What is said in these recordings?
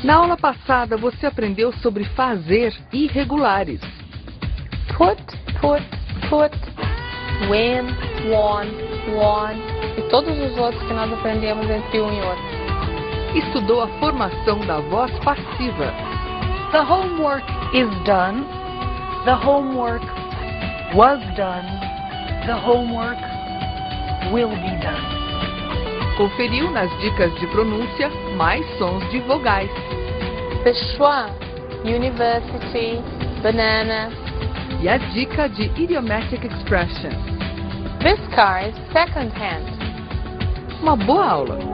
Na aula passada, você aprendeu sobre fazer irregulares. Put, put, put, when, won, won e todos os outros que nós aprendemos entre um e outro. Estudou a formação da voz passiva. The homework is done. The homework was done. The homework will be done. Conferiu nas dicas de pronúncia mais sons de vogais. The schwa, university, banana. E a dica de idiomatic expression. This car is second hand. Uma boa aula!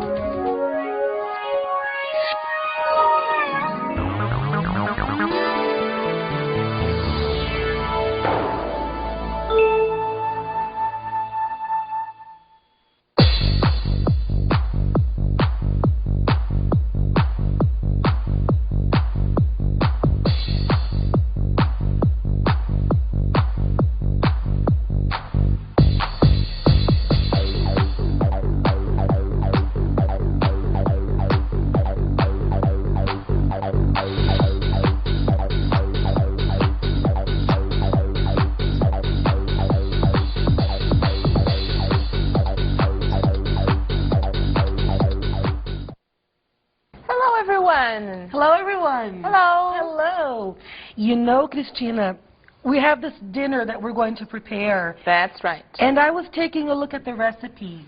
Hello, everyone. Hello. Hello. You know, Christina, we have this dinner that we're going to prepare. That's right. And I was taking a look at the recipes.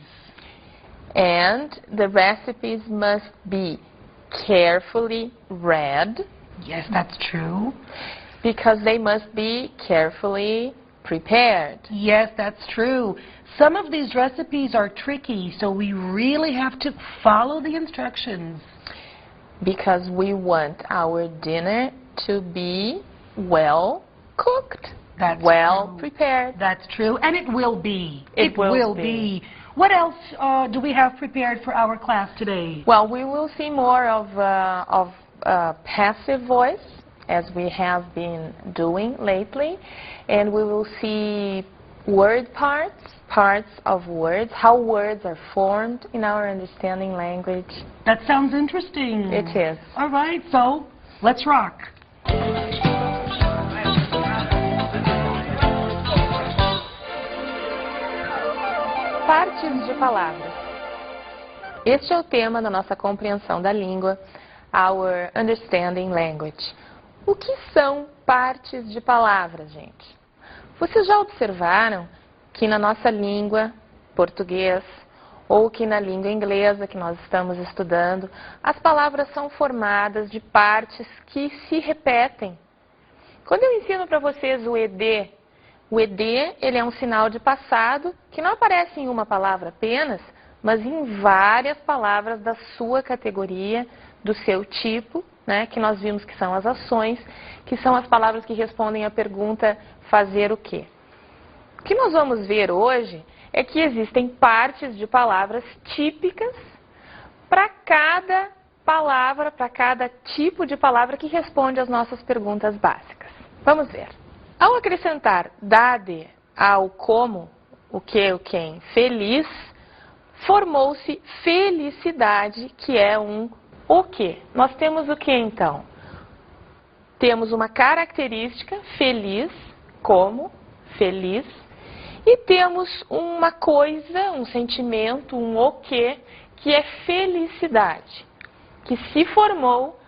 And the recipes must be carefully read. Yes, that's true. Because they must be carefully prepared. Yes, that's true. Some of these recipes are tricky, so we really have to follow the instructions. Because we want our dinner to be well cooked, That's well true. prepared. That's true, and it will be. It will be. What else do we have prepared for our class today? Well, we will see more of passive voice, as we have been doing lately, and we will see word parts of words, how words are formed in our understanding language. That sounds interesting. It is. All right, so let's rock. Partes de palavras. Este é o tema da nossa compreensão da língua, our understanding language. O que são partes de palavras, gente? Vocês já observaram que na nossa língua, português, ou que na língua inglesa que nós estamos estudando, as palavras são formadas de partes que se repetem. Quando eu ensino para vocês o ED, ele é um sinal de passado que não aparece em uma palavra apenas, mas em várias palavras da sua categoria, do seu tipo, né, que nós vimos que são as ações, que são as palavras que respondem à pergunta fazer o quê. O que nós vamos ver hoje é que existem partes de palavras típicas para cada palavra, para cada tipo de palavra que responde às nossas perguntas básicas. Vamos ver. Ao acrescentar dade ao como, o que, o quem, feliz, formou-se felicidade, que é um o que. Nós temos o que então? Temos uma característica, feliz, como, feliz, e temos uma coisa, um sentimento, um o que é felicidade, que se formou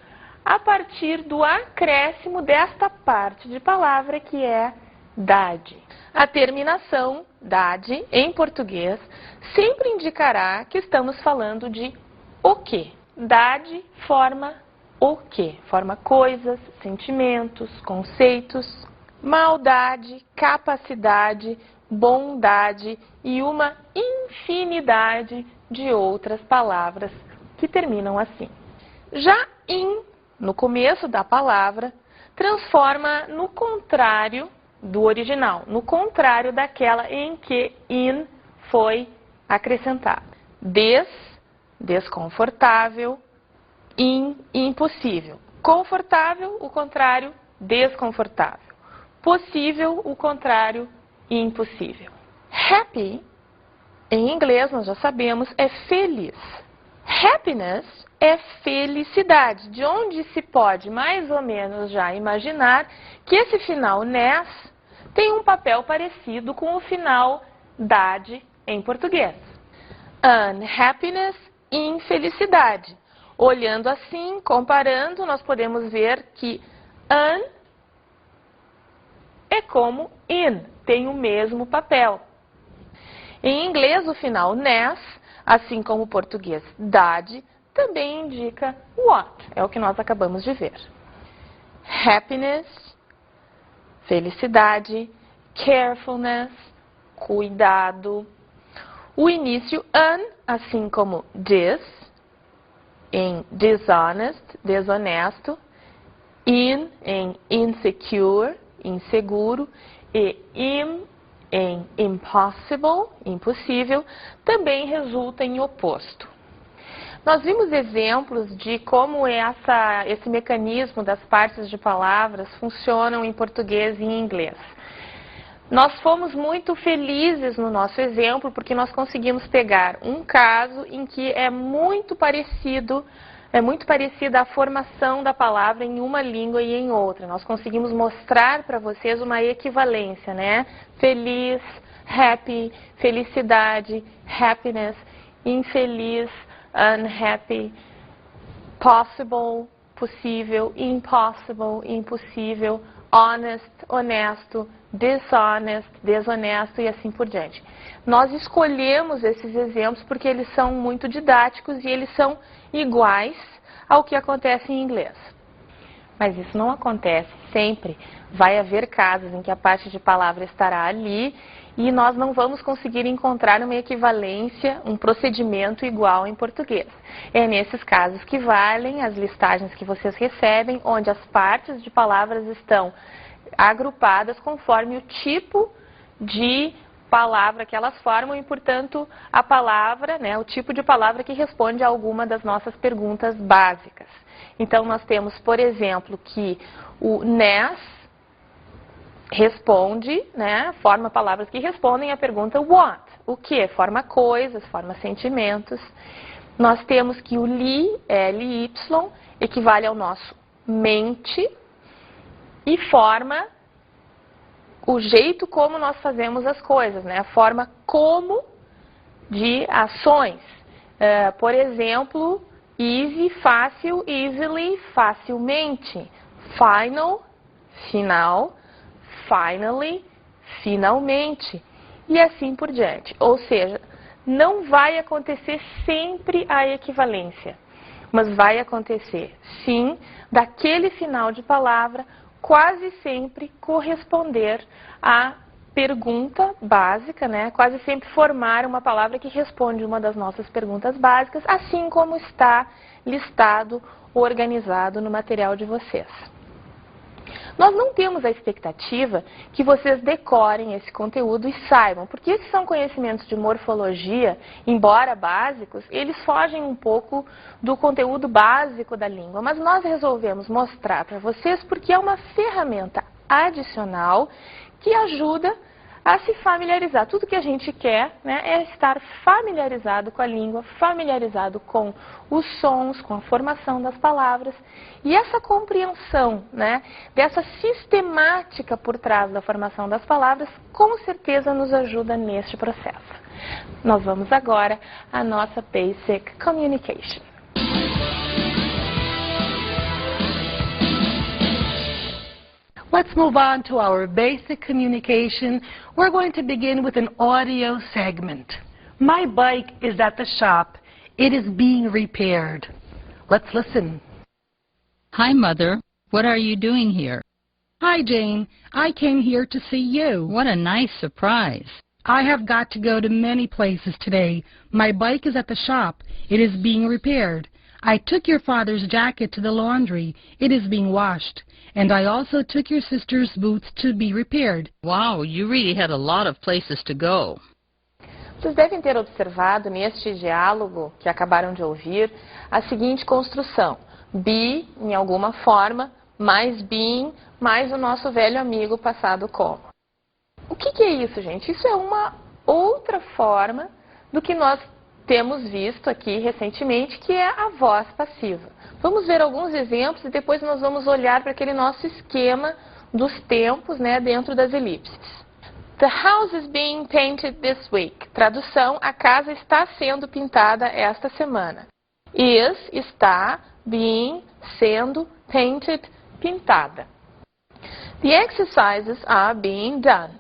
a partir do acréscimo desta parte de palavra que é dade. A terminação dade, em português, sempre indicará que estamos falando de o que. Dade forma o que? Forma coisas, sentimentos, conceitos, maldade, capacidade, bondade e uma infinidade de outras palavras que terminam assim. Já in, no começo da palavra, transforma no contrário do original, no contrário daquela em que in foi acrescentado. Desconfortável, impossível. Confortável, o contrário, desconfortável. Possível, o contrário, impossível. Happy, em inglês, nós já sabemos, é feliz. Happiness é felicidade, de onde se pode mais ou menos já imaginar que esse final ness tem um papel parecido com o final dade em português. Unhappiness, infelicidade. Olhando assim, comparando, nós podemos ver que un é como in, tem o mesmo papel. Em inglês, o final ness, assim como o português dade, também indica what, é o que nós acabamos de ver. Happiness, felicidade, carefulness, cuidado. O início un, assim como dis, em dishonest, desonesto, in, em insecure, inseguro, e im, em impossible, impossível, também resulta em oposto. Nós vimos exemplos de como esse mecanismo das partes de palavras funcionam em português e em inglês. Nós fomos muito felizes no nosso exemplo porque nós conseguimos pegar um caso em que é muito parecida a formação da palavra em uma língua e em outra. Nós conseguimos mostrar para vocês uma equivalência, né? Feliz, happy, felicidade, happiness, infeliz, unhappy, possible, possível, impossible, impossível, honest, honesto, dishonest, desonesto e assim por diante. Nós escolhemos esses exemplos porque eles são muito didáticos e eles são iguais ao que acontece em inglês. Mas isso não acontece sempre. Vai haver casos em que a parte de palavra estará ali e nós não vamos conseguir encontrar uma equivalência, um procedimento igual em português. É nesses casos que valem as listagens que vocês recebem, onde as partes de palavras estão agrupadas conforme o tipo de palavra que elas formam e, portanto, a palavra, né, o tipo de palavra que responde a alguma das nossas perguntas básicas. Então, nós temos, por exemplo, que o ness responde, né, forma palavras que respondem à pergunta what, o que? Forma coisas, forma sentimentos. Nós temos que o li, L-Y, equivale ao nosso mente e forma o jeito como nós fazemos as coisas, né, a forma como de ações. Por exemplo, easy, fácil, easily, facilmente. Final, final. Finally, finalmente, e assim por diante. Ou seja, não vai acontecer sempre a equivalência, mas vai acontecer, sim, daquele final de palavra, quase sempre corresponder à pergunta básica, né? Quase sempre formar uma palavra que responde uma das nossas perguntas básicas, assim como está listado, organizado no material de vocês. Nós não temos a expectativa que vocês decorem esse conteúdo e saibam, porque esses são conhecimentos de morfologia, embora básicos, eles fogem um pouco do conteúdo básico da língua, mas nós resolvemos mostrar para vocês porque é uma ferramenta adicional que ajuda a se familiarizar. Tudo que a gente quer, né, é estar familiarizado com a língua, familiarizado com os sons, com a formação das palavras. E essa compreensão, né, dessa sistemática por trás da formação das palavras, com certeza nos ajuda neste processo. Nós vamos agora à nossa Basic Communication. Let's move on to our basic communication. We're going to begin with an audio segment. My bike is at the shop. It is being repaired. Let's listen. Hi, Mother. What are you doing here? Hi, Jane. I came here to see you. What a nice surprise. I have got to go to many places today. My bike is at the shop. It is being repaired. I took your father's jacket to the laundry. It is being washed. And I also took your sister's boots to be repaired. Wow, you really had a lot of places to go. Vocês devem ter observado neste diálogo que acabaram de ouvir a seguinte construção. Be, em alguma forma, mais being, mais o nosso velho amigo passado como. O que é isso, gente? Isso é uma outra forma do que nós temos visto aqui recentemente, que é a voz passiva. Vamos ver alguns exemplos e depois nós vamos olhar para aquele nosso esquema dos tempos, né, dentro das elipses. The house is being painted this week. Tradução, a casa está sendo pintada esta semana. Is, está, being, sendo, painted, pintada. The exercises are being done.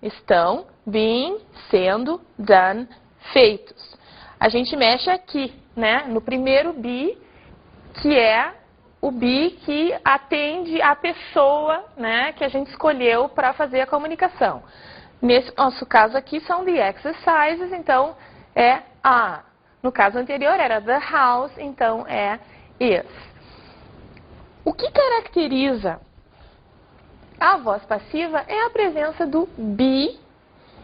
Estão, being, sendo, done, feitos. A gente mexe aqui, né, no primeiro be, que é o be que atende a pessoa, né, que a gente escolheu para fazer a comunicação. Nesse nosso caso aqui são the exercises, então é a. No caso anterior era the house, então é is. O que caracteriza a voz passiva é a presença do be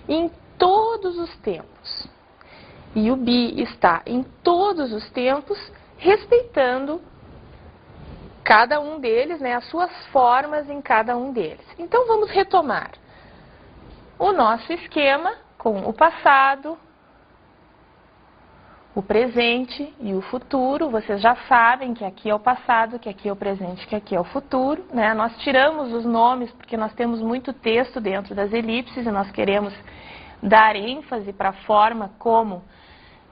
em todos os tempos. E o be está em todos os tempos, respeitando cada um deles, né, as suas formas em cada um deles. Então vamos retomar o nosso esquema com o passado, o presente e o futuro. Vocês já sabem que aqui é o passado, que aqui é o presente, que aqui é o futuro, né? Nós tiramos os nomes porque nós temos muito texto dentro das elipses e nós queremos dar ênfase para a forma como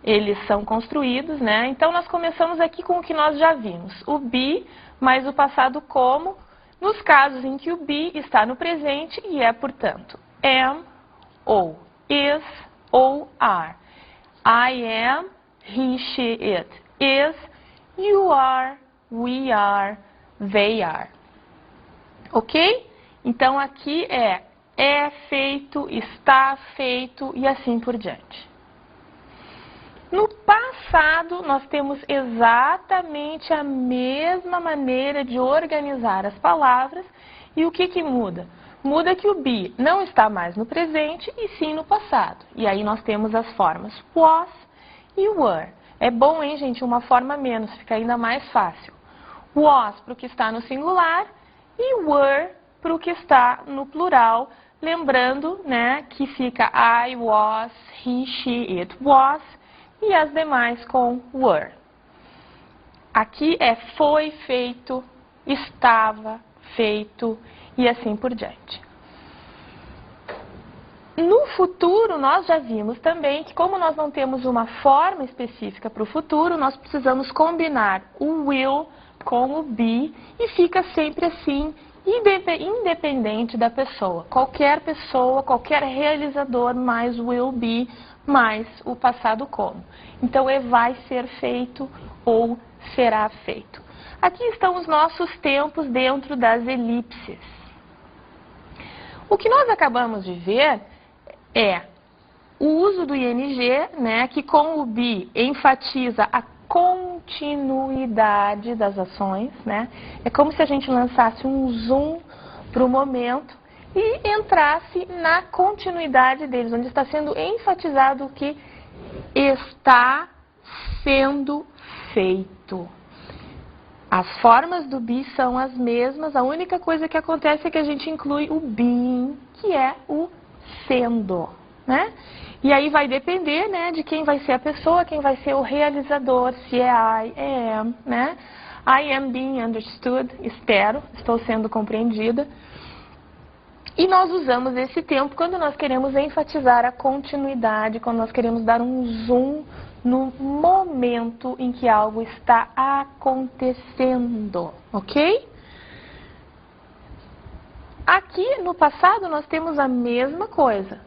eles são construídos, né? Então nós começamos aqui com o que nós já vimos, o be mais o passado como, nos casos em que o be está no presente e é, portanto, am, ou is, ou are. I am, he, she, it is, you are, we are, they are. Ok? Então aqui é feito, está feito e assim por diante. No passado, nós temos exatamente a mesma maneira de organizar as palavras e o que muda? Muda que o be não está mais no presente e sim no passado. E aí nós temos as formas was e were. É bom, hein, gente? Uma forma menos, fica ainda mais fácil. Was para o que está no singular e were para o que está no plural. Lembrando, né, que fica I was, he, she, it was. E as demais com were. Aqui é foi feito, estava feito e assim por diante. No futuro, nós já vimos também que como nós não temos uma forma específica para o futuro, nós precisamos combinar o will com o be e fica sempre assim, independente da pessoa. Qualquer pessoa, qualquer realizador mais will be mais o passado como. Então, é vai ser feito ou será feito. Aqui estão os nossos tempos dentro das elipses. O que nós acabamos de ver é o uso do ing, né, que com o be enfatiza a continuidade das ações, né? É como se a gente lançasse um zoom para o momento e entrasse na continuidade deles, onde está sendo enfatizado o que está sendo feito. As formas do be são as mesmas, a única coisa que acontece é que a gente inclui o being, que é o sendo, né? E aí vai depender, né, de quem vai ser a pessoa, quem vai ser o realizador, se é I am, né? I am being understood, espero, estou sendo compreendida. E nós usamos esse tempo quando nós queremos enfatizar a continuidade, quando nós queremos dar um zoom no momento em que algo está acontecendo, ok? Aqui no passado nós temos a mesma coisa.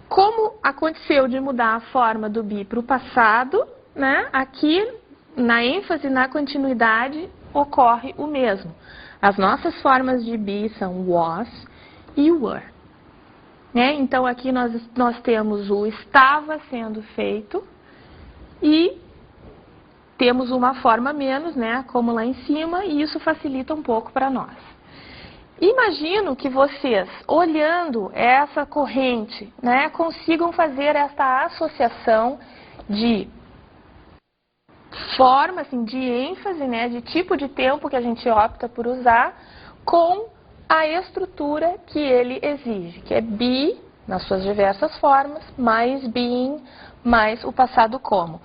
Como aconteceu de mudar a forma do be para o passado, né? Aqui na ênfase, na continuidade, ocorre o mesmo. As nossas formas de be são was e were. Né? Então, aqui nós temos o estava sendo feito e temos uma forma menos, né? Como lá em cima, e isso facilita um pouco para nós. Imagino que vocês, olhando essa corrente, né, consigam fazer esta associação de forma, assim, de ênfase, né, de tipo de tempo que a gente opta por usar, com a estrutura que ele exige, que é be, nas suas diversas formas, mais being, mais o passado como.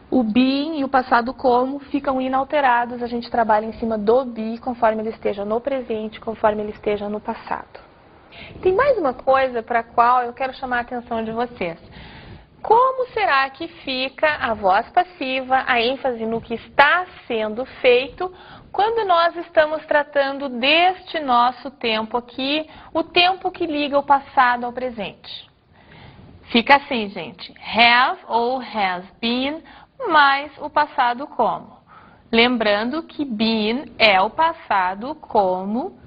O being e o passado como ficam inalterados, a gente trabalha em cima do be conforme ele esteja no presente, conforme ele esteja no passado. Tem mais uma coisa para a qual eu quero chamar a atenção de vocês. Como será que fica a voz passiva, a ênfase no que está sendo feito, quando nós estamos tratando deste nosso tempo aqui, o tempo que liga o passado ao presente? Fica assim, gente, have ou has been, mais o passado como. Lembrando que been é o passado como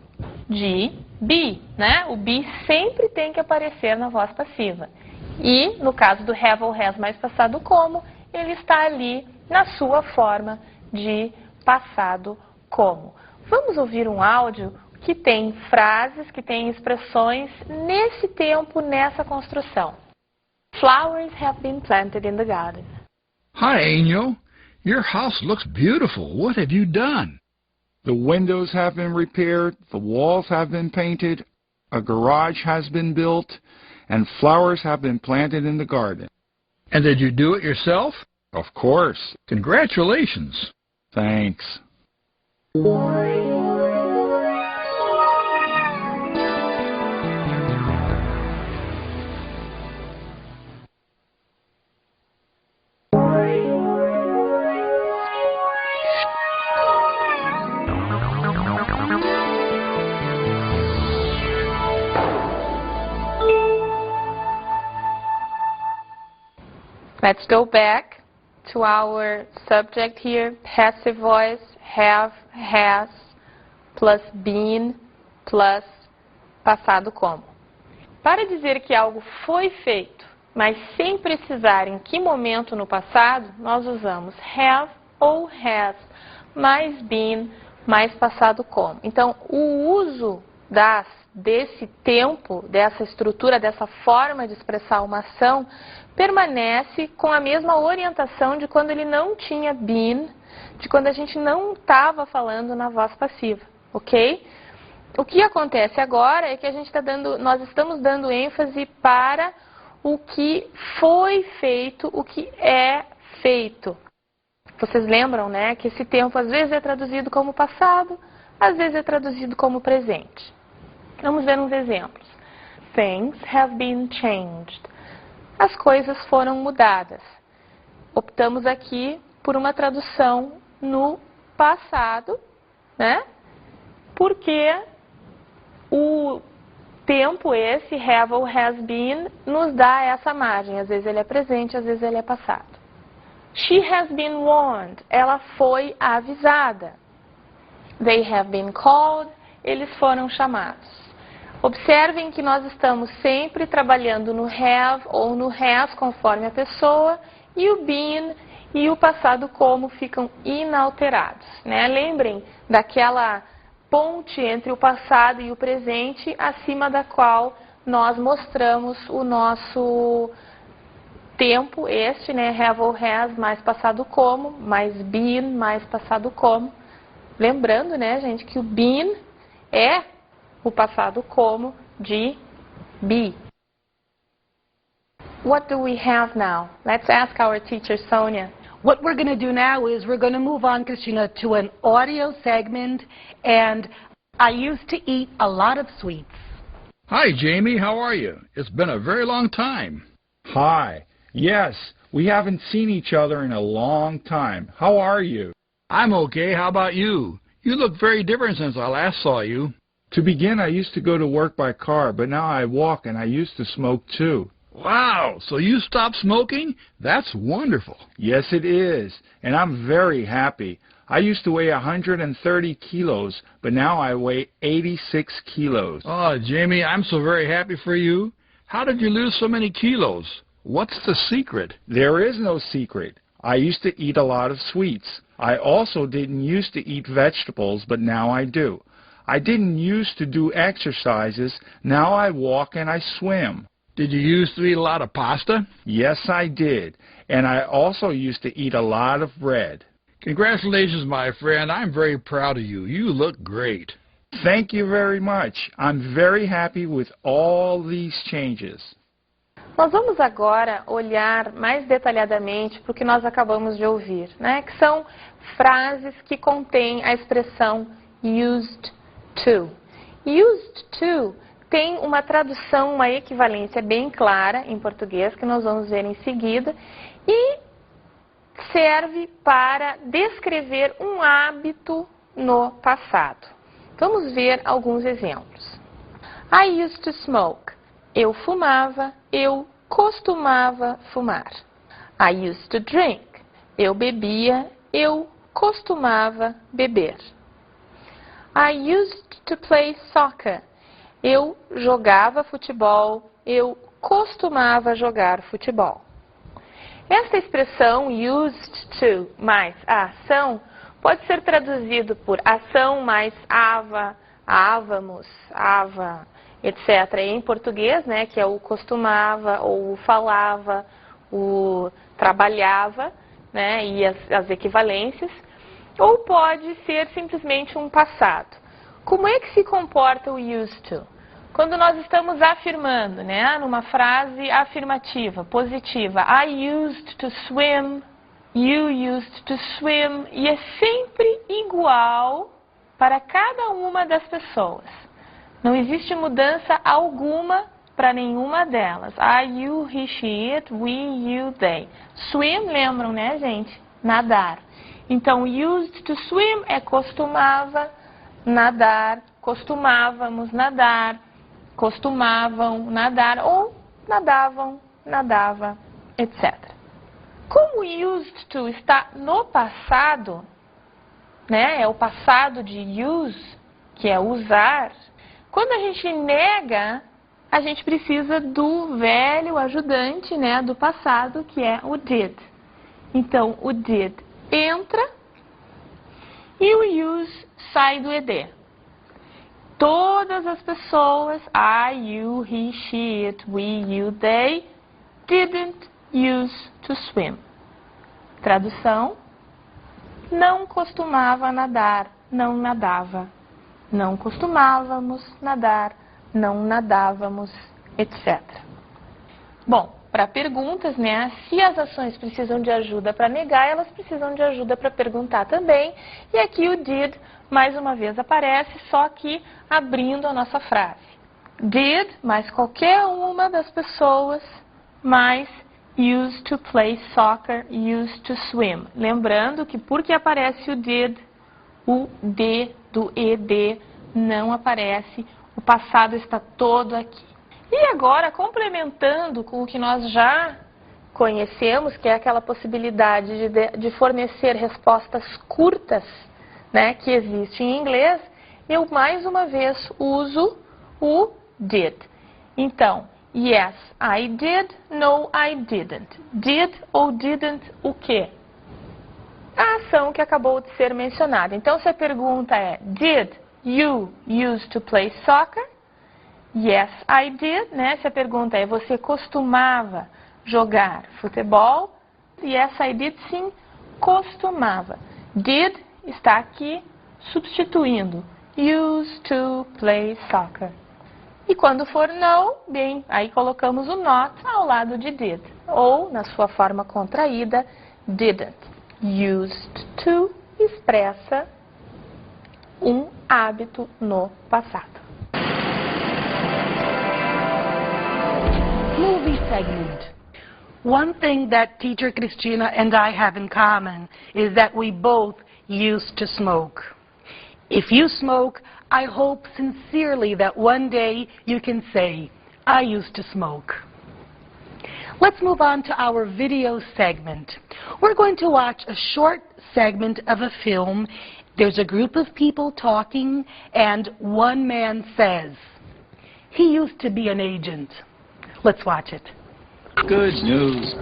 de be, né? O be sempre tem que aparecer na voz passiva. E, no caso do have ou has mais passado como, ele está ali na sua forma de passado como. Vamos ouvir um áudio que tem frases, que tem expressões nesse tempo, nessa construção. Flowers have been planted in the garden. Hi, Angel. Your house looks beautiful. What have you done? The windows have been repaired, the walls have been painted, a garage has been built, and flowers have been planted in the garden. And did you do it yourself? Of course. Congratulations. Thanks. Let's go back to our subject here, passive voice, have, has, plus been, plus passado como. Para dizer que algo foi feito, mas sem precisar em que momento no passado, nós usamos have ou has, mais been, mais passado como. Então, o uso desse tempo, dessa estrutura, dessa forma de expressar uma ação, permanece com a mesma orientação de quando ele não tinha been, de quando a gente não estava falando na voz passiva, ok? O que acontece agora é que nós estamos dando ênfase para o que foi feito, o que é feito. Vocês lembram, né, que esse tempo às vezes é traduzido como passado, às vezes é traduzido como presente. Vamos ver uns exemplos. Things have been changed. As coisas foram mudadas. Optamos aqui por uma tradução no passado, né? Porque o tempo esse, have ou has been, nos dá essa margem. Às vezes ele é presente, às vezes ele é passado. She has been warned. Ela foi avisada. They have been called. Eles foram chamados. Observem que nós estamos sempre trabalhando no have ou no has, conforme a pessoa, e o been e o passado como ficam inalterados, né? Lembrem daquela ponte entre o passado e o presente, acima da qual nós mostramos o nosso tempo, né? Have ou has, mais passado como, mais been, mais passado como. Lembrando, né, gente, que o been é o passado como de be. What do we have now? Let's ask our teacher, Sonia. What we're going to do now is we're going to move on, Christina, to an audio segment, and I used to eat a lot of sweets. Hi, Jamie. How are you? It's been a very long time. Hi. Yes, we haven't seen each other in a long time. How are you? I'm okay. How about you? You look very different since I last saw you. To begin, I used to go to work by car, but now I walk and I used to smoke too. Wow, so you stopped smoking? That's wonderful. Yes, it is, and I'm very happy. I used to weigh 130 kilos, but now I weigh 86 kilos. Oh, Jamie, I'm so very happy for you. How did you lose so many kilos? What's the secret? There is no secret. I used to eat a lot of sweets. I also didn't used to eat vegetables, but now I do. I didn't used to do exercises. Now I walk and I swim. Did you used to eat a lot of pasta? Yes, I did. And I also used to eat a lot of bread. Congratulations, my friend. I'm very proud of you. You look great. Thank you very much. I'm very happy with all these changes. Nós vamos agora olhar mais detalhadamente para o que nós acabamos de ouvir, né? Que são frases que contêm a expressão used to. Used to tem uma tradução, uma equivalência bem clara em português, que nós vamos ver em seguida, e serve para descrever um hábito no passado. Vamos ver alguns exemplos. I used to smoke. Eu fumava, eu costumava fumar. I used to drink. Eu bebia, eu costumava beber. I used to play soccer. Eu jogava futebol, eu costumava jogar futebol. Esta expressão used to mais a ação pode ser traduzido por ação mais ava, ávamos, ava, etc. Em português, né, que é o costumava, ou o falava, o trabalhava, né, e as equivalências. Ou pode ser simplesmente um passado. Como é que se comporta o used to? Quando nós estamos afirmando, né, numa frase afirmativa, positiva, I used to swim, you used to swim, e é sempre igual para cada uma das pessoas. Não existe mudança alguma para nenhuma delas. I, you, he, she, it, we, you, they. Swim, lembram, né, gente? Nadar. Então, used to swim é costumava nadar, costumávamos nadar, costumavam nadar ou nadavam, nadava, etc. Como used to está no passado, né, é o passado de use, que é usar, quando a gente nega, a gente precisa do velho ajudante, né, do passado, que é o did. Então, o did entra e o use sai do ed. Todas as pessoas, I, you, he, she, it, we, you, they, didn't use to swim. Tradução: não costumava nadar, não nadava. Não costumávamos nadar, não nadávamos, etc. Bom, para perguntas, né, se as ações precisam de ajuda para negar, elas precisam de ajuda para perguntar também. E aqui o did, mais uma vez, aparece, só que abrindo a nossa frase. Did, mais qualquer uma das pessoas, mais used to play soccer, used to swim. Lembrando que porque aparece o did, o D do ED não aparece, o passado está todo aqui. E agora, complementando com o que nós já conhecemos, que é aquela possibilidade de fornecer respostas curtas, né, que existe em inglês, eu mais uma vez uso o did. Então, yes, I did, no, I didn't. Did ou didn't o quê? A ação que acabou de ser mencionada. Então, se a pergunta é, did you used to play soccer? Yes, I did, né? Se a pergunta é, você costumava jogar futebol? Yes, I did, sim, costumava. Did está aqui substituindo used to play soccer. E quando for no, bem, aí colocamos o not ao lado de did. Ou, na sua forma contraída, didn't. Used to expressa um hábito no passado. Movie segment. One thing that Teacher Cristina and I have in common is that we both used to smoke. If you smoke, I hope sincerely that one day you can say, I used to smoke. Let's move on to our video segment. We're going to watch a short segment of a film. There's a group of people talking, and one man says, he used to be an agent. Let's watch it. Good news,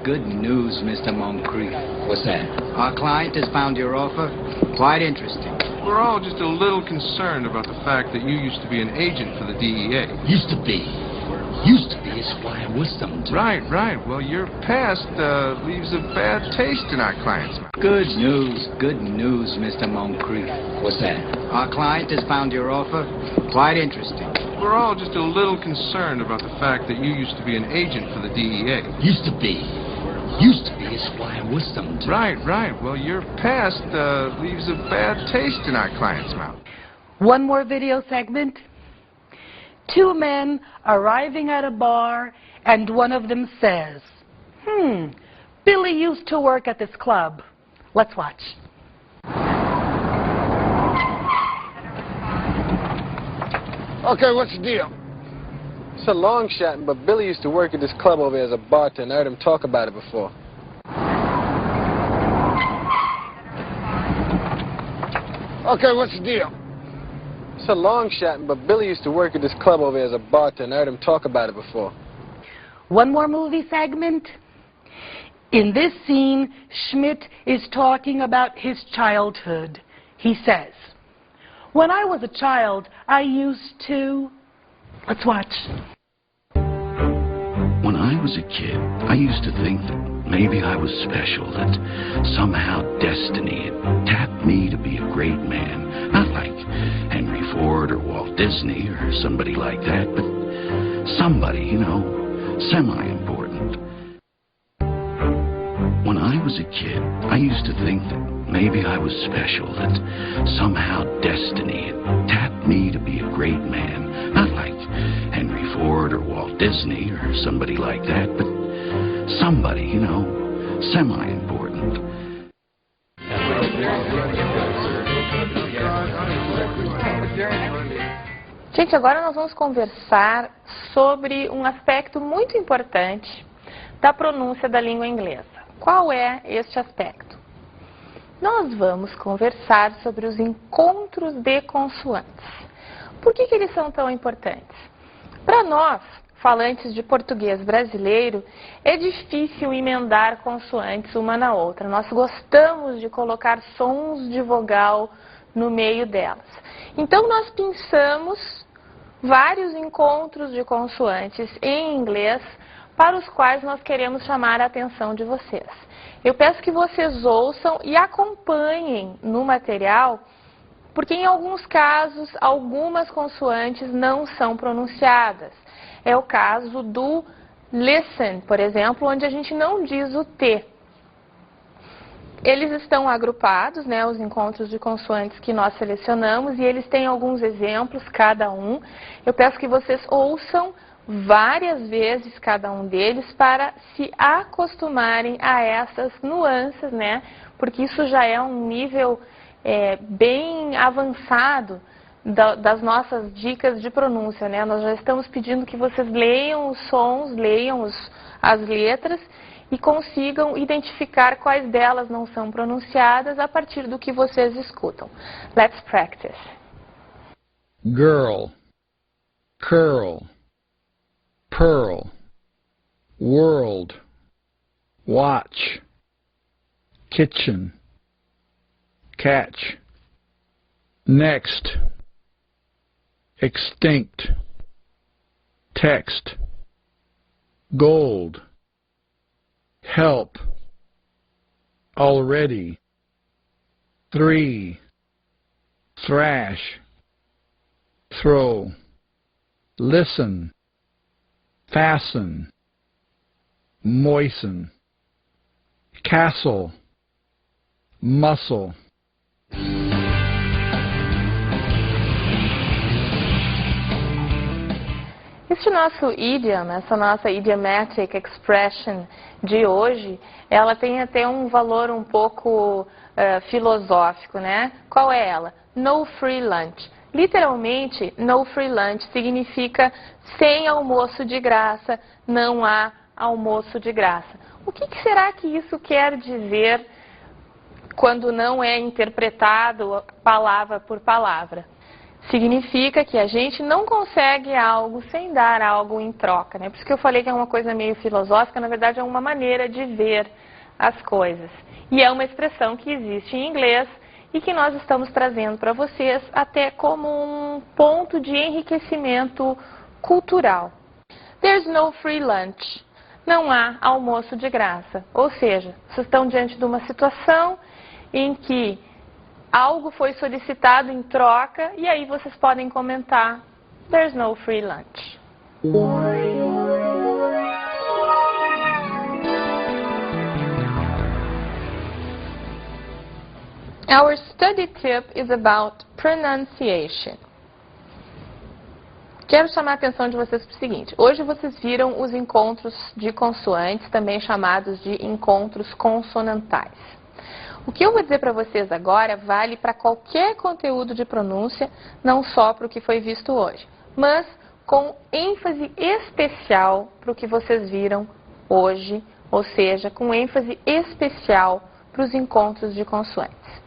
Mr. Moncrief. What's that? Our client has found your offer quite interesting. We're all just a little concerned about the fact that you used to be an agent for the DEA. Used to be is why I was something. Right. Well, your past leaves a bad taste in our client's mouth. Good news, Mr. Moncrief. What's that? Our client has found your offer quite interesting. We're all just a little concerned about the fact that you used to be an agent for the DEA. Used to be. Used to be is why I was some. Right. Well, your past leaves a bad taste in our client's mouth. One more video segment. Two men arriving at a bar, and one of them says, Billy used to work at this club. Let's watch. Okay, what's the deal? It's a long shot, but Billy used to work at this club over there as a bartender. I heard him talk about it before. Okay, what's the deal? It's a long shot, but Billy used to work at this club over there as a bartender. I heard him talk about it before. One more movie segment. In this scene, Schmidt is talking about his childhood. He says, when I was a child, I used to... Let's watch. When I was a kid, I used to think that maybe I was special, that somehow destiny had tapped me to be a great man. Not like Henry Ford or Walt Disney or somebody like that, but somebody, you know, semi-important. When I was a kid, I used to think that maybe I was special, that somehow destiny had tapped me to be a great man. Not like Henry Ford or Walt Disney or somebody like that, but somebody, you know, semi-important. Gente, agora nós vamos conversar sobre um aspecto muito importante da pronúncia da língua inglesa. Qual é este aspecto? Nós vamos conversar sobre os encontros de consoantes. Por que eles são tão importantes? Para nós, falantes de português brasileiro, é difícil emendar consoantes uma na outra. Nós gostamos de colocar sons de vogal no meio delas. Então, nós pensamos vários encontros de consoantes em inglês para os quais nós queremos chamar a atenção de vocês. Eu peço que vocês ouçam e acompanhem no material, porque em alguns casos, algumas consoantes não são pronunciadas. É o caso do listen, por exemplo, onde a gente não diz o T. Eles estão agrupados, né, os encontros de consoantes que nós selecionamos, e eles têm alguns exemplos, cada um. Eu peço que vocês ouçam várias vezes cada um deles para se acostumarem a essas nuances, né? Porque isso já é um nível bem avançado das nossas dicas de pronúncia, né? Nós já estamos pedindo que vocês leiam os sons, leiam as letras e consigam identificar quais delas não são pronunciadas a partir do que vocês escutam. Let's practice. Girl, curl, pearl, world, watch, kitchen, catch, next, extinct, text, gold, help, already, 3, thrash, throw, listen, fasten, moisten, castle, muscle. Este nosso idiom, essa nossa idiomatic expression de hoje, ela tem até um valor um pouco filosófico, né? Qual é ela? No free lunch. Literalmente, no free lunch significa sem almoço de graça, não há almoço de graça. O que será que isso quer dizer quando não é interpretado palavra por palavra? Significa que a gente não consegue algo sem dar algo em troca, né? Por isso que eu falei que é uma coisa meio filosófica, na verdade é uma maneira de ver as coisas. E é uma expressão que existe em inglês e que nós estamos trazendo para vocês até como um ponto de enriquecimento cultural. There's no free lunch. Não há almoço de graça. Ou seja, vocês estão diante de uma situação em que algo foi solicitado em troca e aí vocês podem comentar: There's no free lunch. Our study tip is about pronunciation. Quero chamar a atenção de vocês para o seguinte: hoje vocês viram os encontros de consoantes, também chamados de encontros consonantais. O que eu vou dizer para vocês agora vale para qualquer conteúdo de pronúncia, não só para o que foi visto hoje, mas com ênfase especial para o que vocês viram hoje, ou seja, com ênfase especial para os encontros de consoantes.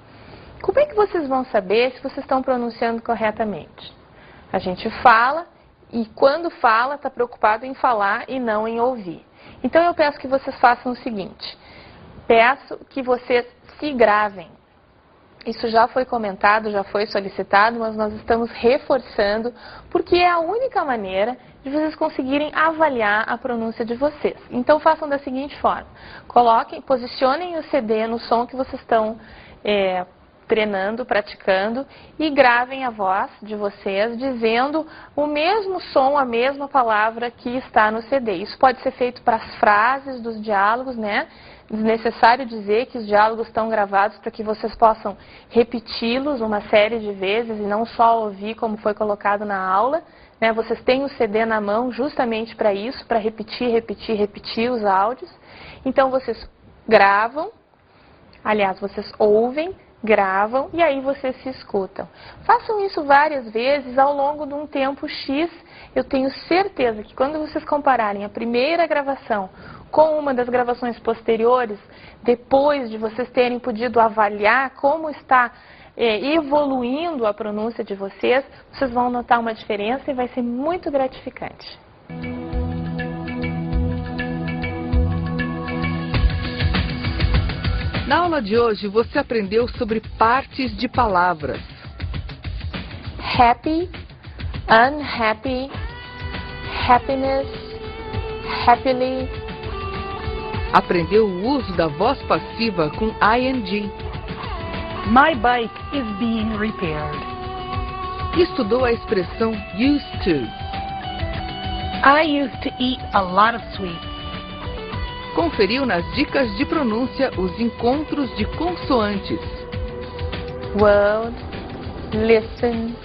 Como é que vocês vão saber se vocês estão pronunciando corretamente? A gente fala e quando fala está preocupado em falar e não em ouvir. Então eu peço que vocês façam o seguinte: peço que vocês se gravem. Isso já foi comentado, já foi solicitado, mas nós estamos reforçando porque é a única maneira de vocês conseguirem avaliar a pronúncia de vocês. Então façam da seguinte forma: posicionem o CD no som que vocês estão treinando, praticando, e gravem a voz de vocês dizendo o mesmo som, a mesma palavra que está no CD. Isso pode ser feito para as frases dos diálogos, né? Desnecessário dizer que os diálogos estão gravados para que vocês possam repeti-los uma série de vezes e não só ouvir como foi colocado na aula, né? Vocês têm o CD na mão justamente para isso, para repetir os áudios. Então vocês gravam, aliás, vocês ouvem, gravam e aí vocês se escutam. Façam isso várias vezes ao longo de um tempo X. Eu tenho certeza que quando vocês compararem a primeira gravação com uma das gravações posteriores, depois de vocês terem podido avaliar como está evoluindo a pronúncia de vocês, vocês vão notar uma diferença e vai ser muito gratificante. Na aula de hoje, você aprendeu sobre partes de palavras. Happy, unhappy, happiness, happily. Aprendeu o uso da voz passiva com ing. My bike is being repaired. Estudou a expressão used to. I used to eat a lot of sweets. Conferiu nas dicas de pronúncia os encontros de consoantes. Word, listen,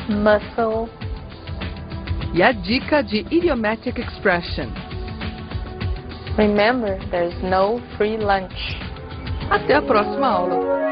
muscle. E a dica de idiomatic expression. Remember, there's no free lunch. Até a próxima aula.